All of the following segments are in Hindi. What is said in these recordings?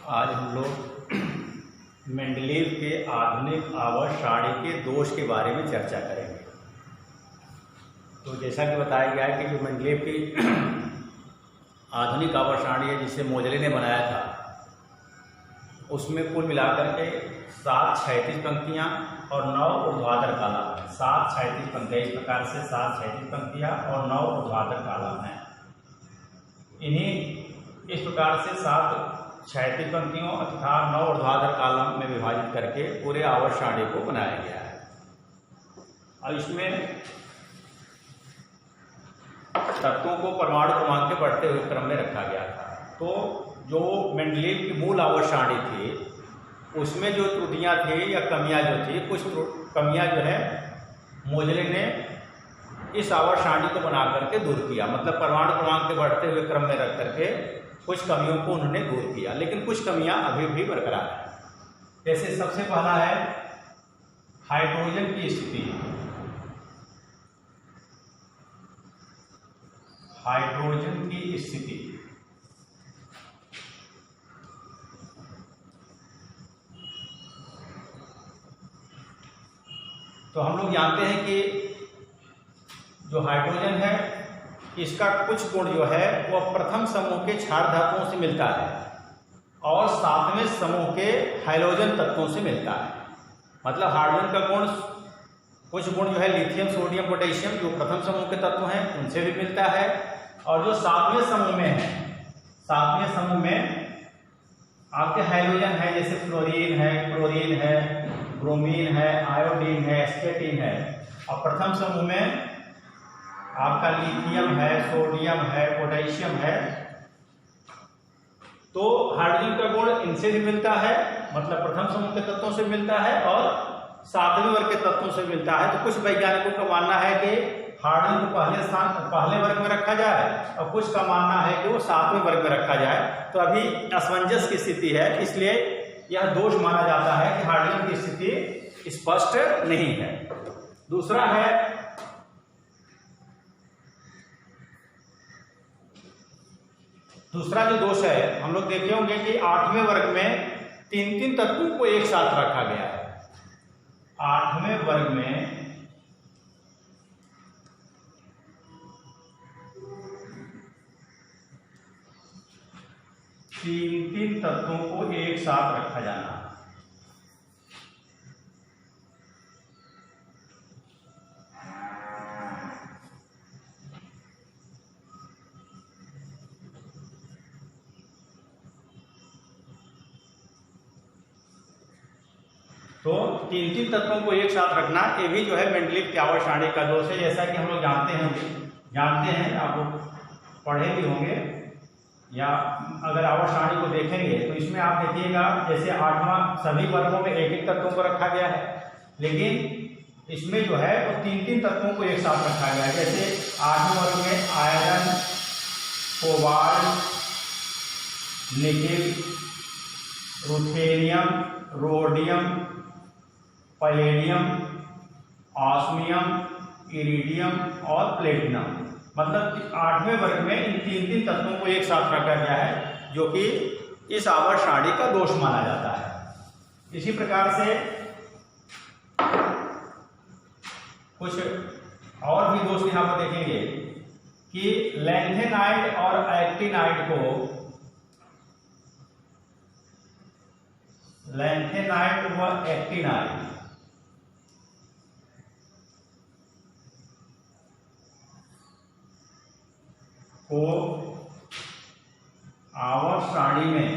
आज हम लोग मेंडलीव के आधुनिक आवर्त सारणी के दोष के बारे में चर्चा करेंगे। तो जैसा कि बताया गया है कि जो मेंडलीव की आधुनिक आवर्त सारणी है जिसे मोजले ने बनाया था, उसमें कुल मिलाकर के 7 क्षैतिज पंक्तियाँ और 9 ऊर्ध्वाधर कॉलम हैं। 7 क्षैतिज पंक्तियाँ, इस प्रकार से 7 क्षैतिज पंक्तियाँ और 9 ऊर्ध्वाधर कॉलम हैं। इन्हीं इस प्रकार से 7 क्षैतिज पंक्तियों तथा 9 ऊर्ध्वाधर कॉलम में विभाजित करके पूरे आवर्त सारणी को बनाया गया है। और इसमें तत्वों को परमाणु क्रमांक के बढ़ते हुए क्रम में रखा गया था। तो जो मेंडलीव की मूल आवर्त सारणी थी, उसमें जो त्रुटियां थी या कमियां जो थी, कुछ कमियां जो है मोजले ने इस आवर्त सारणी को बना करके दूर किया। मतलब परमाणु क्रमांक के बढ़ते हुए क्रम में रख करके कुछ कमियों को उन्होंने दूर किया, लेकिन कुछ कमियां अभी भी बरकरार हैं। जैसे सबसे पहला है हाइड्रोजन की स्थिति। हाइड्रोजन की स्थिति तो हम लोग जानते हैं कि जो हाइड्रोजन है, इसका कुछ गुण जो है वह प्रथम समूह के क्षार धातुओं से मिलता है और 7वें समूह के हाइड्रोजन तत्वों से मिलता है। मतलब हाइड्रोजन का गुण, कुछ गुण जो है लिथियम, सोडियम, पोटेशियम जो प्रथम समूह के तत्व हैं उनसे भी मिलता है, और जो 7वें समूह में है, 7वें समूह में आपके हाइड्रोजन है, जैसे फ्लोरीन है, क्लोरीन है, ब्रोमीन है, आयोडीन है, स्केटिन है, और प्रथम समूह में आपका लिथियम है, सोडियम है, पोटेशियम है। तो हाइड्रोजन का गुण इनसे भी मिलता है, मतलब प्रथम समूह के तत्वों से मिलता है और 7वें वर्ग के तत्वों से मिलता है। तो कुछ वैज्ञानिकों का मानना है कि हाइड्रोजन को पहले वर्ग में रखा जाए और कुछ का मानना है कि वो 7वें वर्ग में रखा जाए। तो अभी असमंजस की स्थिति है, इसलिए यह दोष माना जाता है कि हाइड्रोजन की स्थिति स्पष्ट नहीं है। दूसरा है दूसरा जो दोष है, हम लोग देखे होंगे कि 8वें वर्ग में 3 तत्वों को एक साथ रखा गया है। 8वें वर्ग में 3 तत्वों को एक साथ रखा जाना। तो 3 तत्वों को एक साथ रखना, ये भी जो है मेंडलीव की आवर्त सारणी का दोष है। जैसा कि हम लोग जानते हैं, आप लोग पढ़े भी होंगे या अगर आवर्त सारणी को देखेंगे तो इसमें आप देखिएगा जैसे 8वां सभी वर्गों में 1 तत्वों को रखा गया है, लेकिन इसमें जो है वो 3 तत्वों को एक साथ रखा गया है। जैसे 8वें वर्ग में iron, cobalt, nickel, ruthenium, rhodium, palladium, osmium, iridium और प्लेटिनम। मतलब 8वें वर्ग में इन 3 तत्वों को एक साथ रखा गया है, जो कि इस आवर्त सारणी का दोष माना जाता है। इसी प्रकार से कुछ और भी दोष यहां पर देखेंगे कि लैंथेनाइड और एक्टिनाइड व एक्टिनाइड को आवर्त सारणी में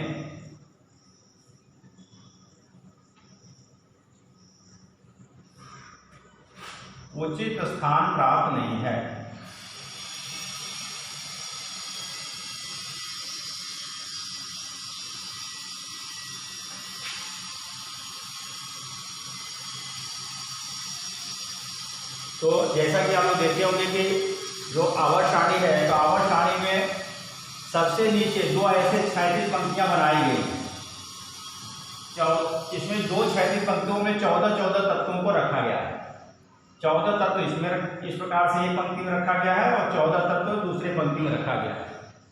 उचित स्थान प्राप्त नहीं है। तो जैसा कि आप लोग देखे होंगे कि जो आवर्त सारणी है, तो आवर्त सारणी में सबसे नीचे 2 ऐसे क्षैतिज पंक्तियां बनाई गई। इसमें 2 क्षैतिज पंक्तियों में 14 तत्वों को रखा गया है। 14 तत्व इसमें इस प्रकार से एक पंक्ति में रखा गया है और 14 तत्व दूसरे पंक्ति में रखा गया है,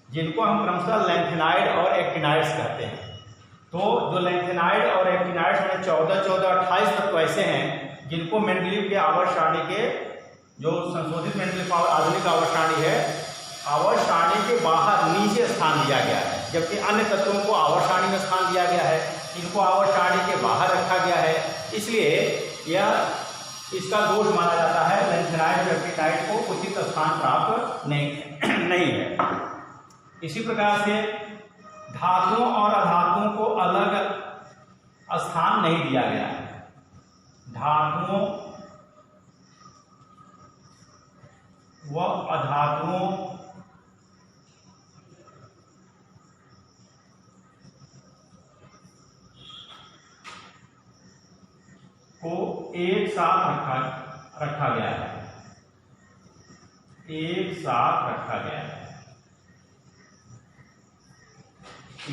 जिनको हम क्रमशः लैंथेनाइड और एक्टिनाइड्स कहते हैं। तो जो लैंथेनाइड और एक्टिनाइड्स में 14, 28 तत्व ऐसे हैं जिनको मेंडलीव के आवर्त सारणी के जो संशोधित मेंडलीव आधुनिक आवर्त सारणी है, आवर्त सारणी के बाहर नीचे स्थान दिया गया है, जबकि अन्य तत्वों को आवर्त सारणी में स्थान दिया गया है, इनको आवर्त सारणी के बाहर रखा गया है। इसलिए यह इसका दोष माना जाता है, लैंथेनाइड एक्टिनाइड को उचित स्थान प्राप्त नहीं है। इसी प्रकार से धातुओं और अधातुओं को अलग स्थान नहीं दिया गया है। धातुओं व अधातुओं को एक साथ रखा गया है, एक साथ रखा गया है,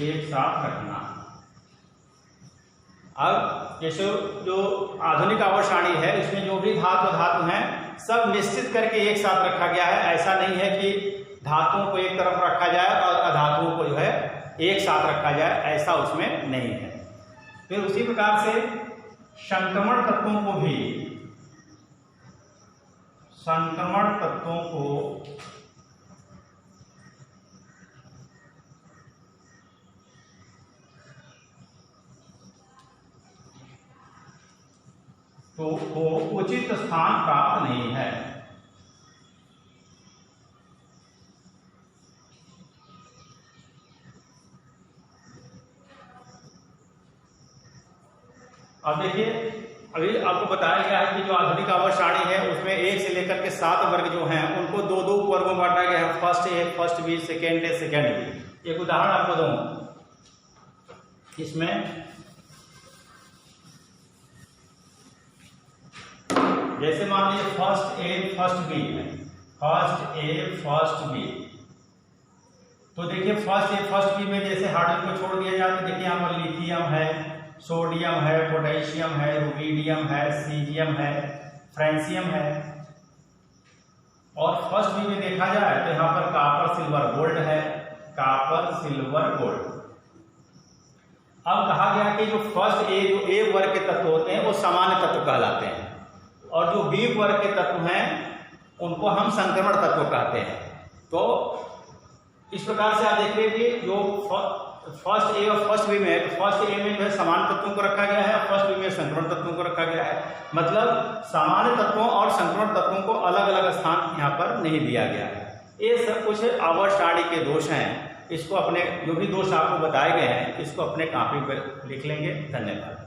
एक साथ रखना। अब जैसे जो आधुनिक आवर्त सारणी है इसमें जो भी धातु हैं सब निश्चित करके एक साथ रखा गया है। ऐसा नहीं है कि धातुओं को एक तरफ रखा जाए और अधातुओं को जो है एक साथ रखा जाए, ऐसा उसमें नहीं है। फिर उसी प्रकार से संक्रमण तत्वों को भी, संक्रमण तत्वों को तो वो उचित स्थान प्राप्त नहीं है। अब देखिए, अभी आपको बताया गया है कि जो आधुनिक आवर्त सारणी है उसमें 1 से लेकर के 7 वर्ग जो हैं उनको दो दो वर्गों में बांटा गया है, first A, first B, second A, second B. एक उदाहरण आपको दूं, इसमें जैसे मान लीजिए फर्स्ट ए फर्स्ट बी है, फर्स्ट ए फर्स्ट बी। तो देखिए फर्स्ट ए फर्स्ट बी में जैसे हाइड्रोजन को छोड़ दिया जाए तो देखिए यहाँ पर लिथियम है, सोडियम है, पोटेशियम है, रुबीडियम है, सीजियम है, फ्रेंसियम है। और फर्स्ट बी में देखा जाए तो यहाँ पर कॉपर सिल्वर गोल्ड है, कॉपर सिल्वर गोल्ड। अब कहा गया कि जो फर्स्ट ए, जो ए वर्ग के तत्व होते हैं वो सामान्य तत्व कहलाते हैं, और जो बी वर्ग के तत्व हैं उनको हम संक्रमण तत्व कहते हैं। तो इस प्रकार से आप देख लीजिए जो फर्स्ट ए और फर्स्ट बी में है, तो फर्स्ट ए में जो है सामान्य तत्वों को रखा गया है, फर्स्ट बी में संक्रमण तत्वों को रखा गया है। मतलब सामान्य तत्वों और संक्रमण तत्वों को अलग अलग स्थान यहाँ पर नहीं दिया गया है। ये सब कुछ आवर्त सारणी के दोष हैं। इसको अपने जो भी दोष आपको बताए गए हैं इसको अपने कॉपी पर लिख लेंगे। धन्यवाद।